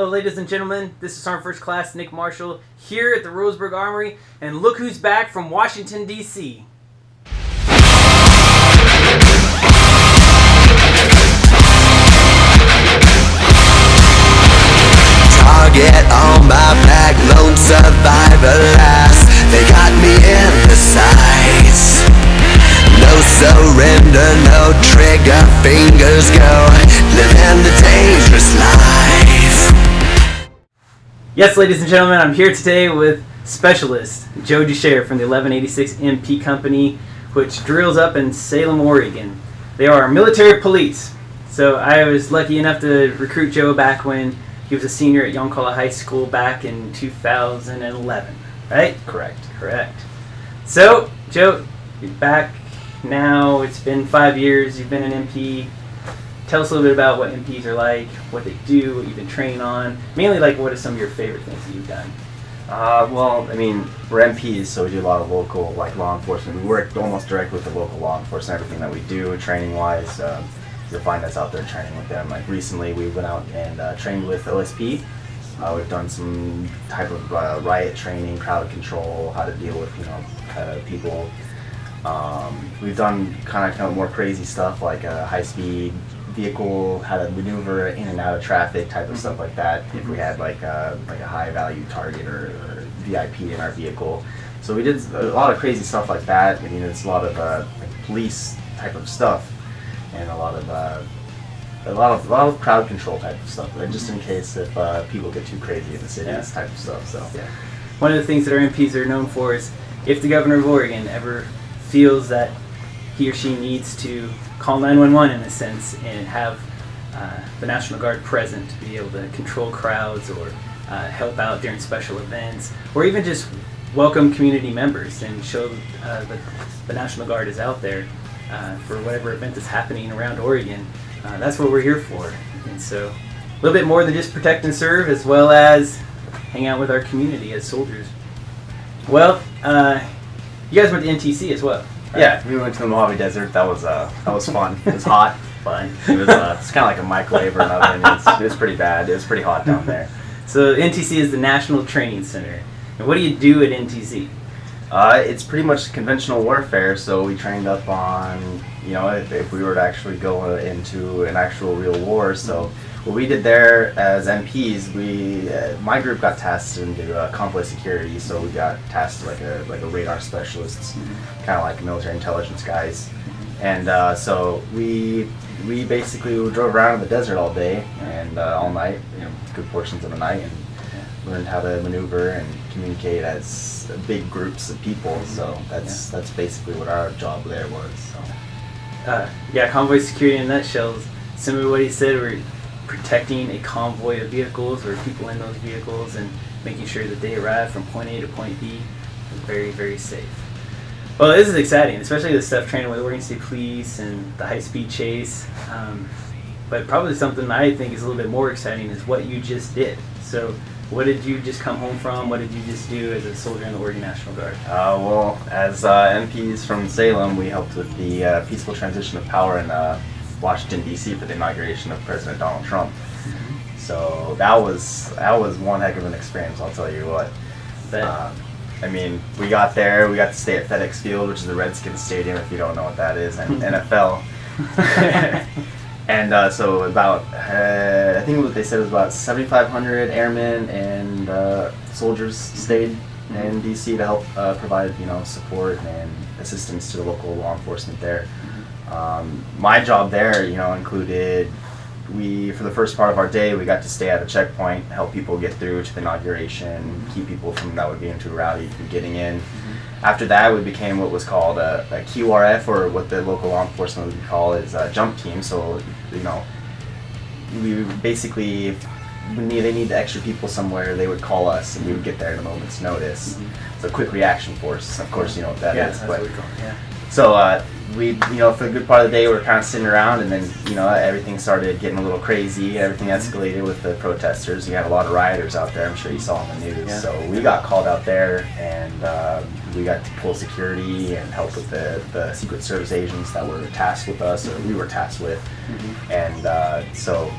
Well, ladies and gentlemen, this is Sergeant First Class Nick Marshall here at the Roseburg Armory, and look who's back from Washington, D.C. Target on my back, lone survivor last. They got me in the sights. No surrender, no trigger, fingers go. Living the dangerous life. Yes, ladies and gentlemen, I'm here today with Specialist Joe Duchscherer from the 1186 MP Company, which drills up in Salem, Oregon. They are our military police. So I was lucky enough to recruit Joe back when he was a senior at Yoncalla High School back in 2011, right? Correct. So, Joe, you're back now. It's been 5 years. You've been an MP. Tell us a little bit about what MPs are like, what they do, what you've been training on. Mainly, like, what are some of your favorite things that you've done? Well, I mean, we're MPs, so we do a lot of local, law enforcement. We work almost directly with the local law enforcement, everything that we do, training-wise. You'll find us out there training with them. Like recently, we went out and trained with OSP. We've done some type of riot training, crowd control, how to deal with people. We've done kind of more crazy stuff like a high-speed vehicle, how to maneuver in and out of traffic, type of stuff like that. If we had like a high-value target or VIP in our vehicle, so we did a lot of crazy stuff like that. I mean, it's a lot of police type of stuff. And a lot of crowd control type of stuff, just in case if people get too crazy in the cities, type of stuff. So yeah. One of the things that our MPs are known for is if the governor of Oregon ever feels that he or she needs to call 911 in a sense and have the National Guard present to be able to control crowds or help out during special events, or even just welcome community members and show that the National Guard is out there. For whatever event is happening around Oregon, that's what we're here for. And so, a little bit more than just protect and serve, as well as hang out with our community as soldiers. Well, you guys went to NTC as well, right? Yeah, we went to the Mojave Desert. That was fun. It was hot, fun. It was it's kind of like a microwave or an oven. It was pretty bad. It was pretty hot down there. So NTC is the National Training Center. And what do you do at NTC? It's pretty much conventional warfare, so we trained up on, if we were to actually go into an actual real war. So what we did there as MPs, my group got tasked to do convoy security, so we got tasked like a radar specialists, kind of like military intelligence guys. And so we basically drove around in the desert all day and all night, good portions of the night, and learned how to maneuver and communicate as big groups of people. So that's basically what our job there was. So. Convoy security in a nutshell is similar to what he said. We're protecting a convoy of vehicles or people in those vehicles and making sure that they arrive from point A to point B very, very safe. Well, this is exciting, especially the stuff training with Oregon State Police and the high-speed chase. But probably something I think is a little bit more exciting is what you just did. So what did you just come home from? What did you just do as a soldier in the Oregon National Guard? Well, as MPs from Salem, we helped with the peaceful transition of power in Washington D.C. for the inauguration of President Donald Trump. Mm-hmm. So that was one heck of an experience, I'll tell you what. I mean, we got there, we got to stay at FedEx Field, which is the Redskins Stadium, if you don't know what that is, and NFL. And so about, I think what they said was about 7,500 airmen and soldiers stayed in D.C. to help provide, support and assistance to the local law enforcement there. My job there, included, for the first part of our day, we got to stay at a checkpoint, help people get through to the inauguration, keep people that would be into a rally from getting in. After that, we became what was called a QRF, or what the local law enforcement would call is a jump team. So, we basically, when they need the extra people somewhere, they would call us, and we would get there at a moment's notice. So, quick reaction force. Of course, you know what that is. That's what we call it. Yeah. So, we, for the good part of the day, we were kind of sitting around, and then, everything started getting a little crazy. Everything escalated with the protesters. You had a lot of rioters out there. I'm sure you saw on the news. Yeah. So we got called out there, and we got to pull security and help with the Secret Service agents that were tasked with us, or we were tasked with. Mm-hmm. And so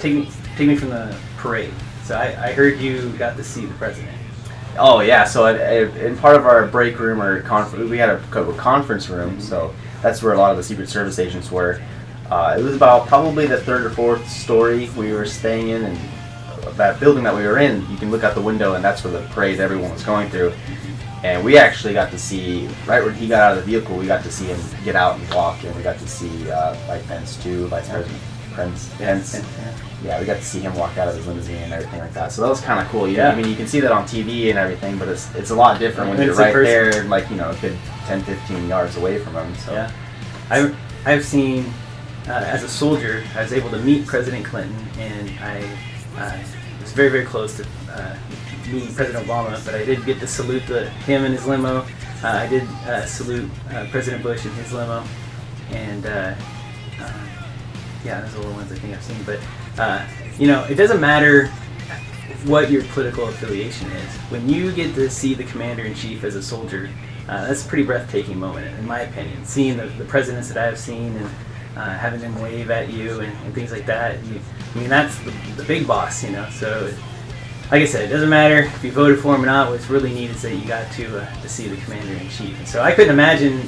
take take me from the parade. So I heard you got to see the president. Oh yeah, so in part of our break room or we had a conference room, so that's where a lot of the Secret Service agents were. It was about probably the third or fourth story we were staying in, and that building that we were in, you can look out the window, and that's where the parade everyone was going through. And we actually got to see, right when he got out of the vehicle, we got to see him get out and walk, and we got to see Vice Pence too, Vice President Pence. Yeah, we got to see him walk out of his limousine and everything like that. So that was kind of cool. I mean, you can see that on TV and everything, but it's a lot different when you're right there, like, you know, a good 10, 15 yards away from him. So. Yeah, I've seen, as a soldier, I was able to meet President Clinton, and I was very, very close to meeting President Obama, but I did get to salute him in his limo. I did salute President Bush in his limo, and yeah, those are the ones I think I've seen. But you know, it doesn't matter what your political affiliation is. When you get to see the commander-in-chief as a soldier, that's a pretty breathtaking moment, in my opinion. Seeing the presidents that I've seen and having them wave at you and things like that. I mean, that's the big boss, you know. So, like I said, it doesn't matter if you voted for him or not. What's really neat is that you got to see the commander-in-chief. And so I couldn't imagine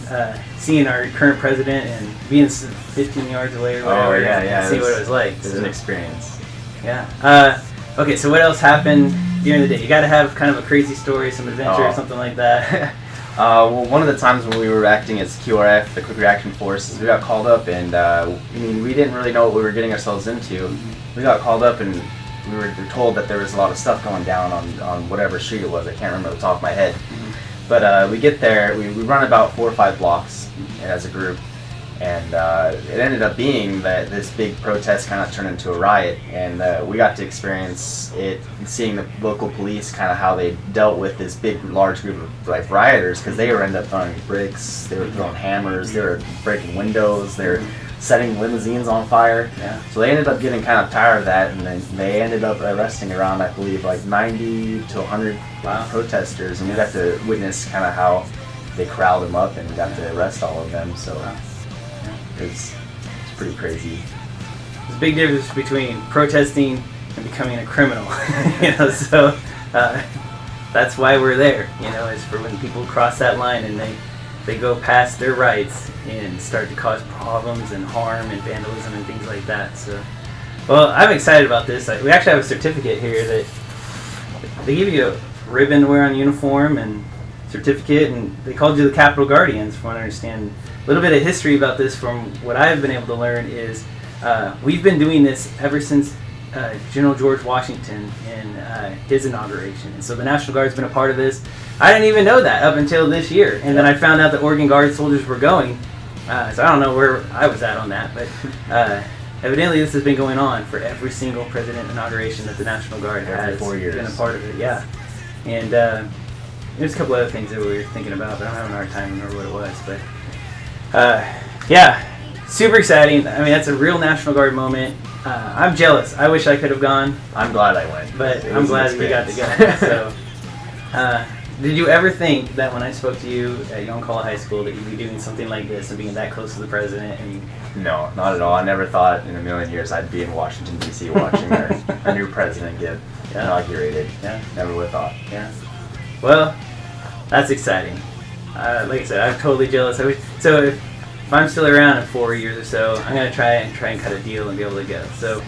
seeing our current president and being 15 yards away or whatever. And see what it was like. It was an experience. Yeah. Okay, so what else happened during the day? You got to have kind of a crazy story, some adventure or something like that. Well, one of the times when we were acting as QRF, the Quick Reaction Force, we got called up, and I mean, we didn't really know what we were getting ourselves into. We got called up, and we were told that there was a lot of stuff going down on whatever street it was. I can't remember off the top of my head. But we get there, we run about 4 or 5 blocks as a group, and it ended up being that this big protest kind of turned into a riot, and we got to experience it, seeing the local police, kind of how they dealt with this big, large group of like rioters, because they were ended up throwing bricks, they were throwing hammers, they were breaking windows, they were setting limousines on fire. So they ended up getting kind of tired of that, and then they ended up arresting around, I believe, like 90 to 100 protesters, and we got to witness kind of how they corralled them up and got to arrest all of them. So it's pretty crazy. There's a big difference between protesting and becoming a criminal. You know, so that's why we're there. You know, is for when people cross that line and they go past their rights and start to cause problems and harm and vandalism and things like that. So, well, I'm excited about this. We actually have a certificate here that they give you a ribbon to wear on uniform and certificate, and they called you the Capitol Guardians, from what I understand. A little bit of history about this from what I've been able to learn is we've been doing this ever since General George Washington and his inauguration. And so the National Guard's been a part of this. I didn't even know that up until this year. And then I found out that Oregon Guard soldiers were going. So I don't know where I was at on that, but evidently this has been going on for every single president inauguration that the National Guard has 4 years. been a part of it. Yeah. And there's a couple other things that we were thinking about, but I'm having a hard time remember what it was. But yeah, super exciting. I mean, that's a real National Guard moment. I'm jealous. I wish I could have gone. I'm glad I went. But I'm glad that you got to go. So, did you ever think that when I spoke to you at Yoncalla High School that you'd be doing something like this and being that close to the president? And no, not at all. I never thought in a million years I'd be in Washington, D.C. watching our new president get inaugurated. Yeah. Never would have thought. Yeah. Well, that's exciting. Like I said, I'm totally jealous. So if I'm still around in 4 years or so, I'm gonna try and cut a deal and be able to go. So,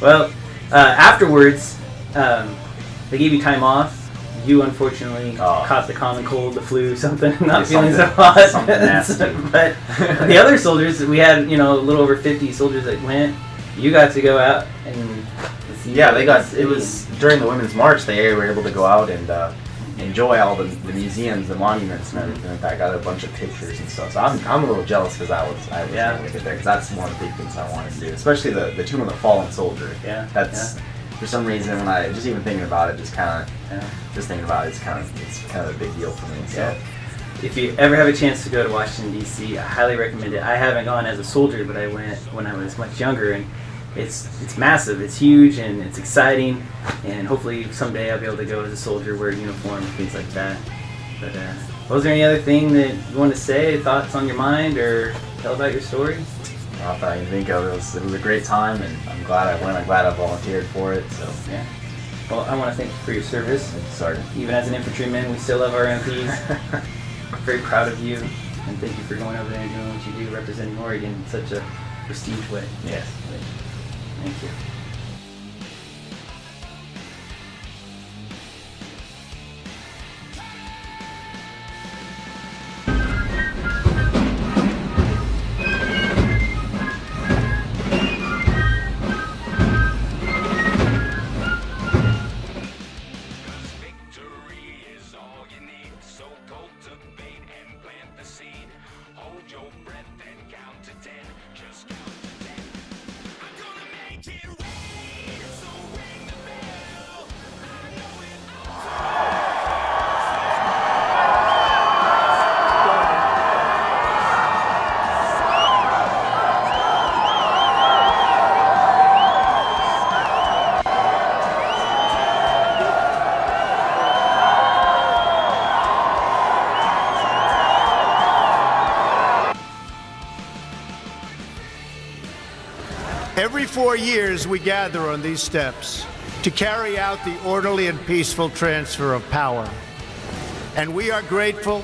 well, afterwards, they gave you time off. You unfortunately caught the common cold, the flu, something. Not feeling so hot. Something nasty. But the other soldiers, we had a little over 50 soldiers that went. You got to go out and see. Yeah, they got. It was during the Women's March. They were able to go out and enjoy all the museums, the monuments, and everything. In fact, I got a bunch of pictures and stuff. So I'm a little jealous because I was able to get there, because that's one of the big things I wanted to do, especially the Tomb of the Fallen Soldier. Yeah, that's for some reason when I just even thinking about it, just thinking about it, it's kind of a big deal for me. So. Yeah. If you ever have a chance to go to Washington D.C., I highly recommend it. I haven't gone as a soldier, but I went when I was much younger, and it's massive, it's huge, and it's exciting, and hopefully someday I'll be able to go as a soldier, wear a uniform, things like that. But was there any other thing that you want to say, thoughts on your mind, or tell about your story? I thought you'd think of it. It was a great time, and I'm glad I went. I'm glad I volunteered for it. So Yeah. Well, I want to thank you for your service. thank you, Sergeant. Even as an infantryman, we still love our MPs. I'm very proud of you, and thank you for going over there and doing what you do, representing Oregon in such a prestige way. Yes. Thank you. Victory is all you need, so cultivate and plant the seed. Hold your breath and count to 10. Just count to 10. I'm gonna make it rain, so ring the bell. I know it. Every 4 years, we gather on these steps to carry out the orderly and peaceful transfer of power. And we are grateful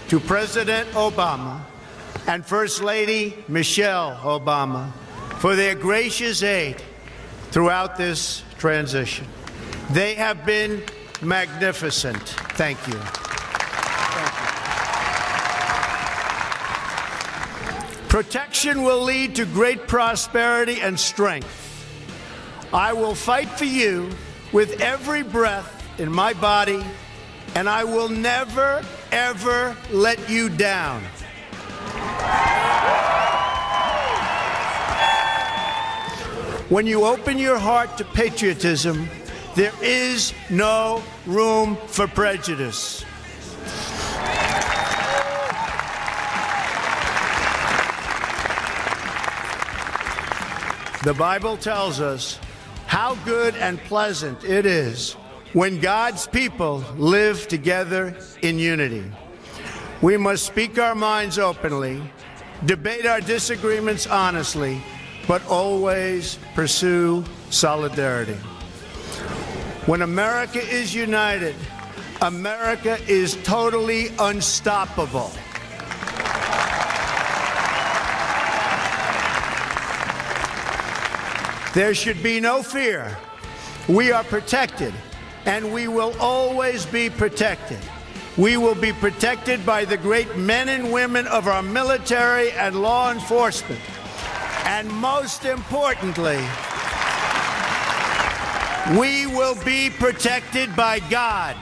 to President Obama and First Lady Michelle Obama for their gracious aid throughout this transition. They have been magnificent. Thank you. Protection will lead to great prosperity and strength. I will fight for you with every breath in my body, and I will never, ever let you down. When you open your heart to patriotism, there is no room for prejudice. The Bible tells us how good and pleasant it is when God's people live together in unity. We must speak our minds openly, debate our disagreements honestly, but always pursue solidarity. When America is united, America is totally unstoppable. There should be no fear. We are protected, and we will always be protected. We will be protected by the great men and women of our military and law enforcement. And most importantly, we will be protected by God.